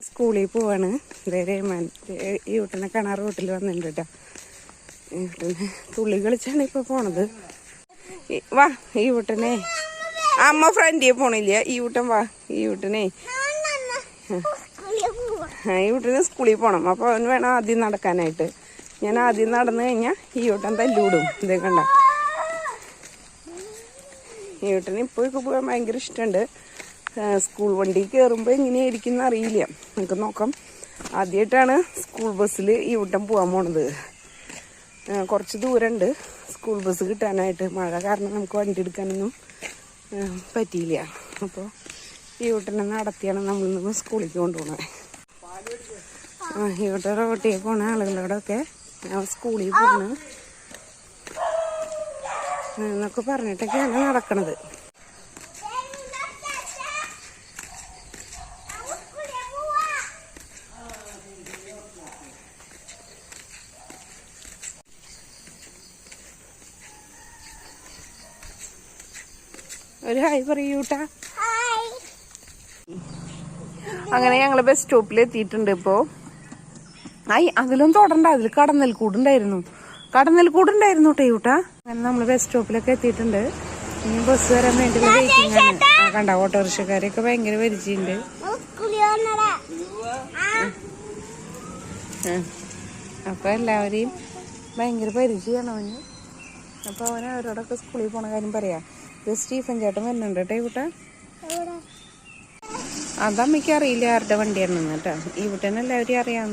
സ്കൂളിൽ പോവാണ്. ഈ വീട്ടിനെ കാണാൻ റോട്ടിൽ വന്നിട്ടുണ്ട് കേട്ടോ. ഈ വീട്ടിനെ തുള്ളി കളിച്ചാണ് ഇപ്പൊ പോണത്. വാ, ഈ വീട്ടിനെ അമ്മ ഫ്രണ്ടിയെ പോണില്ല. ഈ വീട്ടൻ വാ. ഈ വീട്ടിനെ സ്കൂളിൽ പോണം. അപ്പൊ അവന് വേണം ആദ്യം നടക്കാനായിട്ട്. ഞാൻ ആദ്യം നടന്നു കഴിഞ്ഞാൽ ഈ വീട്ടൻ തല്ലൂടും. ഇതേ കണ്ട, ഈ വീട്ടിന് ഇപ്പോഴൊക്കെ പോകാൻ ഭയങ്കര ഇഷ്ടമുണ്ട്. സ്കൂൾ വണ്ടി കയറുമ്പോൾ എങ്ങനെയായിരിക്കും അറിയില്ല. നമുക്ക് നോക്കാം. ആദ്യമായിട്ടാണ് സ്കൂൾ ബസ്സിൽ ഈ വീട്ടം പോകാൻ പോണത്. കുറച്ച് ദൂരമുണ്ട് സ്കൂൾ ബസ് കിട്ടാനായിട്ട്. മഴ കാരണം നമുക്ക് വണ്ടി എടുക്കാനൊന്നും പറ്റിയില്ല. അപ്പോൾ ഈ വീട്ടിനെ നടത്തിയാണ് നമ്മളിന്ന് സ്കൂളിലേക്ക് കൊണ്ടുപോകണത്. ഈ വീട്ടിൽ റോട്ടിൽ പോണ ആളുകളോടൊക്കെ ഞാൻ സ്കൂളിൽ പോകണ എന്നൊക്കെ പറഞ്ഞിട്ടൊക്കെയാണ് നടക്കണത്. ഒരു ഹായ് പറയൂട്ടാ. അങ്ങനെ ഞങ്ങള് ബസ് സ്റ്റോപ്പിൽ എത്തിയിട്ടുണ്ട്. ഇപ്പോ അതിലൊന്നും തൊടണ്ട, അതിൽ കടന്നൽക്കൂടുണ്ടായിരുന്നു കേട്ടോ. അങ്ങനെ നമ്മള് ബസ് സ്റ്റോപ്പിലൊക്കെ എത്തിയിട്ടുണ്ട്. ഇനി ബസ് വരാൻ വേണ്ടിയുള്ള വെയിറ്റിംഗ് ആണ്. കണ്ട, ഓട്ടോറിക്ഷക്കാരെയൊക്കെ ഭയങ്കര പരിചയമുണ്ട്. അപ്പൊ എല്ലാവരെയും ഭയങ്കര പരിചയമാണ് അവന്. അപ്പൊ അവന് അവരോടൊക്കെ സ്കൂളിൽ പോണ കാര്യം പറയാ. ഇത് സ്റ്റീഫൻ ചേട്ടൻ വരുന്നുണ്ട് കേട്ടോ. ഈ വീട്ടാ അതമ്മയ്ക്ക് അറിയില്ല ആരുടെ വണ്ടിയാണെന്ന് കേട്ടോ. ഈ വീട്ടിൽ എല്ലാവരെയും അറിയാം.